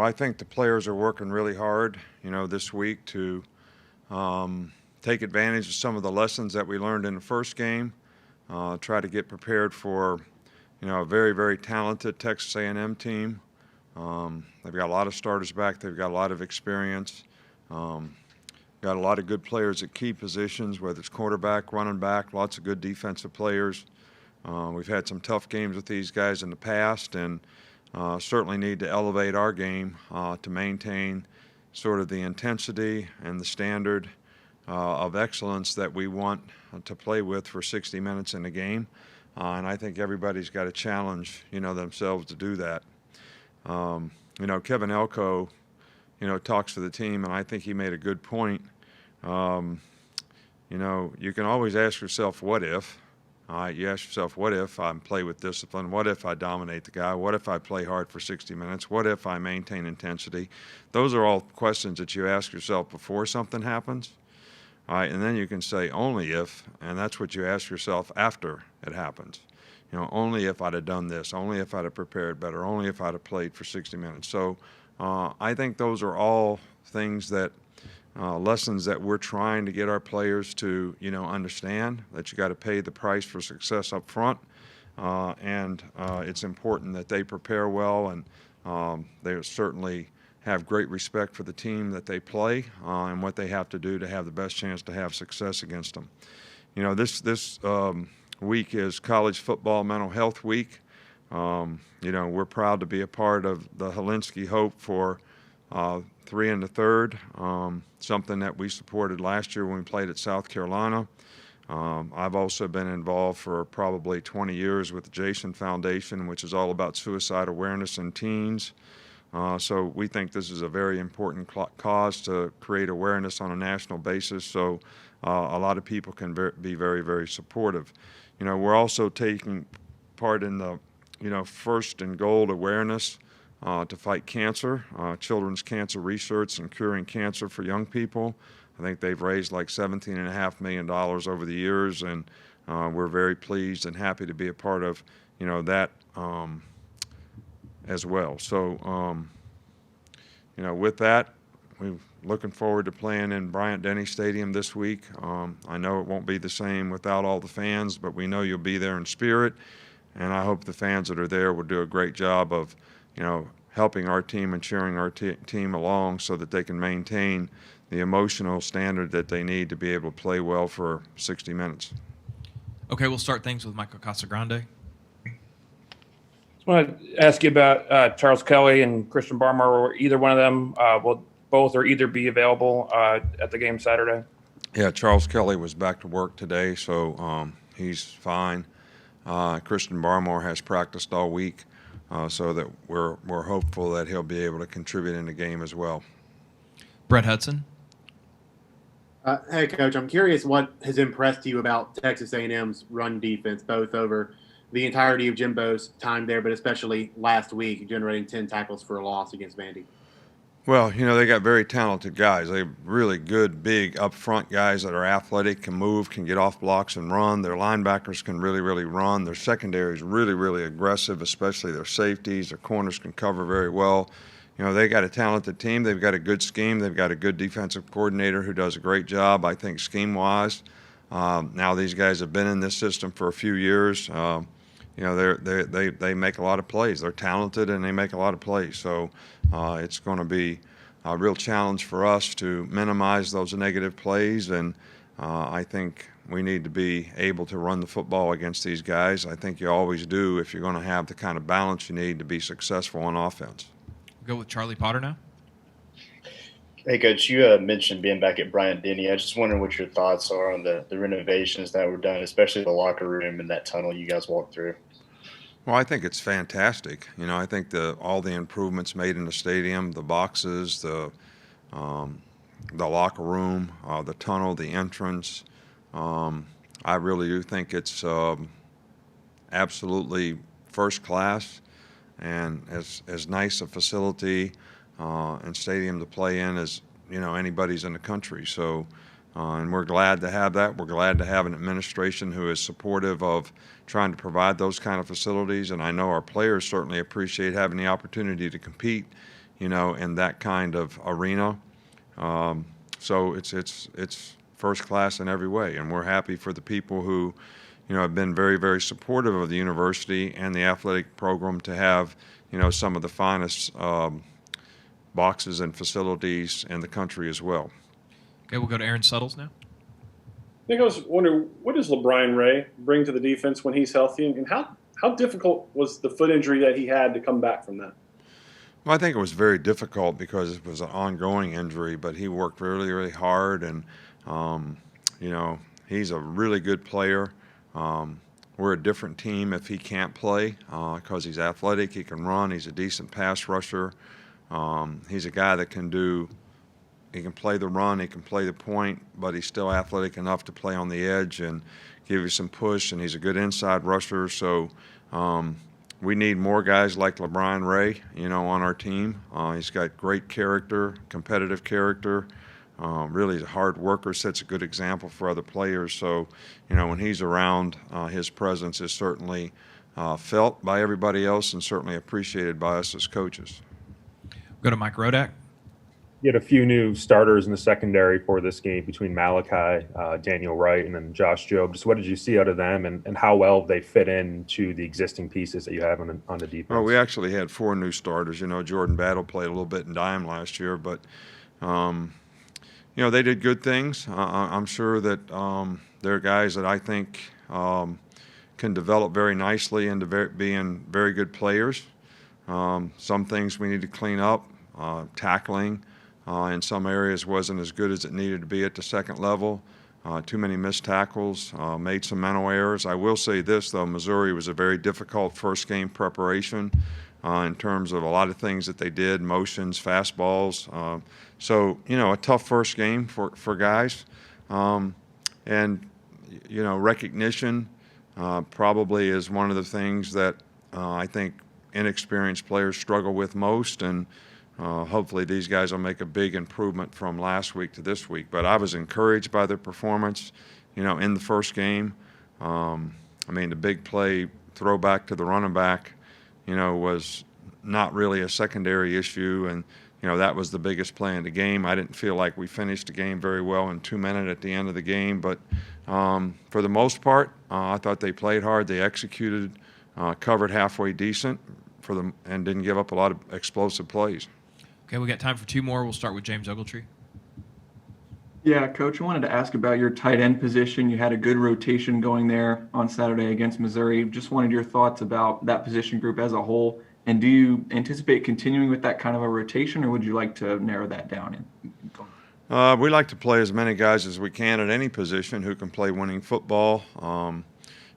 I think the players are working really hard, this week to take advantage of some of the lessons that we learned in the first game, try to get prepared for, a very, very talented Texas A&M team. They've got a lot of starters back. They've got a lot of experience. Got a lot of good players at key positions, whether it's quarterback, running back, lots of good defensive players. We've had some tough games with these guys in the past, and certainly need to elevate our game to maintain sort of the intensity and the standard of excellence that we want to play with for 60 minutes in the game. And I think everybody's got to challenge, themselves to do that. Kevin Elko, talks to the team, and I think he made a good point. You can always ask yourself, what if? You ask yourself, what if I play with discipline? What if I dominate the guy? What if I play hard for 60 minutes? What if I maintain intensity? Those are all questions that you ask yourself before something happens. All right, and then you can say, only if, and that's what you ask yourself after it happens. Only if I'd have done this, only if I'd have prepared better, only if I'd have played for 60 minutes. So I think those are all things that lessons that we're trying to get our players to, understand that you got to pay the price for success up front, and it's important that they prepare well, and they certainly have great respect for the team that they play and what they have to do to have the best chance to have success against them. This week is College Football Mental Health Week. We're proud to be a part of the Helinski Hope for 3 and the Third, something that we supported last year when we played at South Carolina. I've also been involved for probably 20 years with the Jason Foundation, which is all about suicide awareness in teens. So we think this is a very important cause to create awareness on a national basis, so a lot of people can be very, very supportive. We're also taking part in the, First and Gold awareness to fight cancer, children's cancer research and curing cancer for young people. I think they've raised like $17.5 million over the years, and we're very pleased and happy to be a part of, that as well. So, with that, we're looking forward to playing in Bryant-Denny Stadium this week. I know it won't be the same without all the fans, but we know you'll be there in spirit, and I hope the fans that are there will do a great job of, helping our team and cheering our team along so that they can maintain the emotional standard that they need to be able to play well for 60 minutes. Okay, we'll start things with Michael Casagrande. I want to ask you about Charles Kelly and Christian Barmore. Will either one of them, will both or either be available at the game Saturday? Yeah, Charles Kelly was back to work today, so he's fine. Christian Barmore has practiced all week, so that we're hopeful that he'll be able to contribute in the game as well. Brett Hudson. Hey, Coach, I'm curious what has impressed you about Texas A&M's run defense, both over the entirety of Jimbo's time there, but especially last week, generating 10 tackles for a loss against Vandy. Well, they got very talented guys. They have really good, big, up-front guys that are athletic, can move, can get off blocks and run. Their linebackers can really, really run. Their secondary is really, really aggressive, especially their safeties. Their corners can cover very well. They got a talented team. They've got a good scheme. They've got a good defensive coordinator who does a great job, I think, scheme-wise. Now these guys have been in this system for a few years. They make a lot of plays. They're talented and they make a lot of plays. So it's going to be a real challenge for us to minimize those negative plays. And I think we need to be able to run the football against these guys. I think you always do if you're going to have the kind of balance you need to be successful on offense. Go with Charlie Potter now. Hey, Coach, you mentioned being back at Bryant-Denny. I just wondering what your thoughts are on the renovations that were done, especially the locker room and that tunnel you guys walked through. Well, I think it's fantastic. I think all the improvements made in the stadium, the boxes, the locker room, the tunnel, the entrance, I really do think it's absolutely first class. And as nice a facility and stadium to play in as anybody's in the country. So, and we're glad to have that. We're glad to have an administration who is supportive of trying to provide those kind of facilities. And I know our players certainly appreciate having the opportunity to compete, in that kind of arena. So it's first class in every way, and we're happy for the people who, have been very, very supportive of the university and the athletic program to have, some of the finest boxes and facilities in the country as well. Okay, we'll go to Aaron Suttles now. I think I was wondering, what does Lebron Ray bring to the defense when he's healthy, and how difficult was the foot injury that he had to come back from that? Well, I think it was very difficult because it was an ongoing injury, but he worked really, really hard, and he's a really good player. We're a different team if he can't play because he's athletic, he can run, he's a decent pass rusher. He's a guy that he can play the run, he can play the point, but he's still athletic enough to play on the edge and give you some push, and he's a good inside rusher. So we need more guys like Lebron Ray, on our team. He's got great character, competitive character. Really, he's a hard worker, sets a good example for other players. So, when he's around, his presence is certainly felt by everybody else and certainly appreciated by us as coaches. Go to Mike Rodak. You had a few new starters in the secondary for this game between Malachi, Daniel Wright, and then Josh Jobe. Just what did you see out of them, and how well they fit into the existing pieces that you have on the defense? Well, we actually had 4 new starters. Jordan Battle played a little bit in dime last year, but they did good things. I'm sure that they're guys that I think can develop very nicely into being very good players. Some things we need to clean up. Tackling in some areas wasn't as good as it needed to be at the second level. Too many missed tackles, made some mental errors. I will say this, though, Missouri was a very difficult first game preparation in terms of a lot of things that they did, motions, fastballs. So, a tough first game for guys. And, recognition probably is one of the things that I think inexperienced players struggle with most, and hopefully these guys will make a big improvement from last week to this week. But I was encouraged by their performance, in the first game. The big play throwback to the running back, was not really a secondary issue, and that was the biggest play in the game. I didn't feel like we finished the game very well in 2 minutes at the end of the game, but for the most part, I thought they played hard. They executed, covered halfway decent and didn't give up a lot of explosive plays. Okay, we got time for 2 more. We'll start with James Ogletree. Yeah, Coach, I wanted to ask about your tight end position. You had a good rotation going there on Saturday against Missouri. Just wanted your thoughts about that position group as a whole. And do you anticipate continuing with that kind of a rotation, or would you like to narrow that down? We like to play as many guys as we can at any position who can play winning football.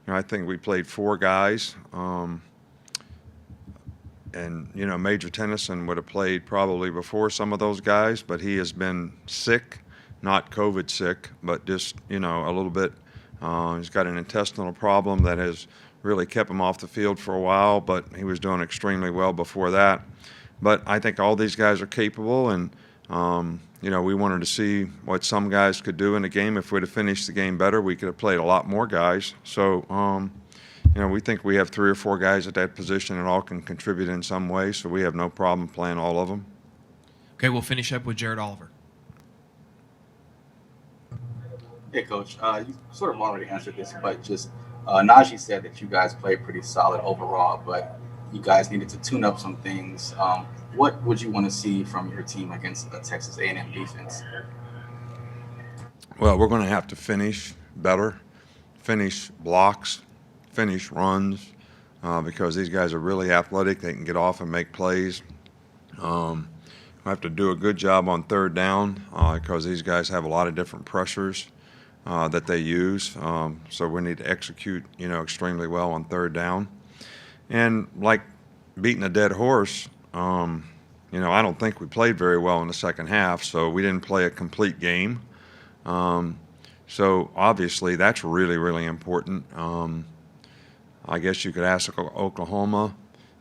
I think we played 4 guys. And, Major Tennyson would have played probably before some of those guys, but he has been sick, not COVID sick, but just, a little bit. He's got an intestinal problem that has really kept him off the field for a while, but he was doing extremely well before that. But I think all these guys are capable, and, we wanted to see what some guys could do in the game. If we'd have finished the game better, we could have played a lot more guys. So, we think we have 3 or 4 guys at that position and all can contribute in some way, so we have no problem playing all of them. Okay, we'll finish up with Jared Oliver. Hey, Coach. You sort of already answered this, but just Najee said that you guys played pretty solid overall, but you guys needed to tune up some things. What would you want to see from your team against the Texas A&M defense? Well, we're going to have to finish better, finish blocks, finish runs, because these guys are really athletic. They can get off and make plays. We have to do a good job on third down because these guys have a lot of different pressures that they use. So we need to execute, extremely well on third down. And like beating a dead horse, I don't think we played very well in the second half, so we didn't play a complete game. So obviously that's really, really important. I guess you could ask Oklahoma,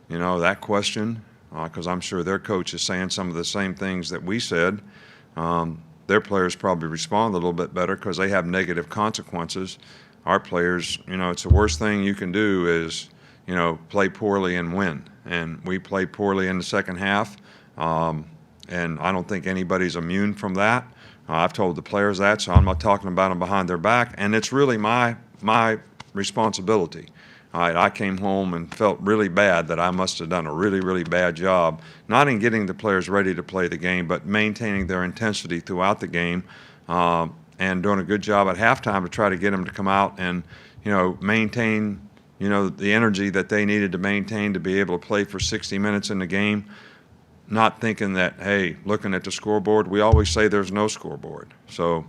that question, because I'm sure their coach is saying some of the same things that we said. Their players probably respond a little bit better because they have negative consequences. Our players, it's the worst thing you can do is, play poorly and win. And we played poorly in the second half. And I don't think anybody's immune from that. I've told the players that, so I'm not talking about them behind their back. And it's really my responsibility. All right, I came home and felt really bad that I must have done a really, really bad job, not in getting the players ready to play the game, but maintaining their intensity throughout the game, and doing a good job at halftime to try to get them to come out and, maintain, the energy that they needed to maintain to be able to play for 60 minutes in the game, not thinking that, hey, looking at the scoreboard, we always say there's no scoreboard. So,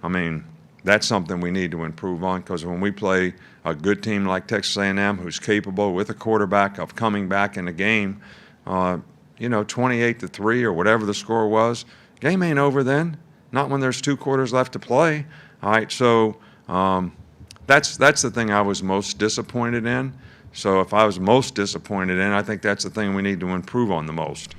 I mean, that's something we need to improve on, because when we play a good team like Texas A&M who's capable with a quarterback of coming back in the game, 28-3 or whatever the score was, game ain't over then. Not when there's 2 quarters left to play. All right, so that's the thing I was most disappointed in. So if I was most disappointed in, I think that's the thing we need to improve on the most.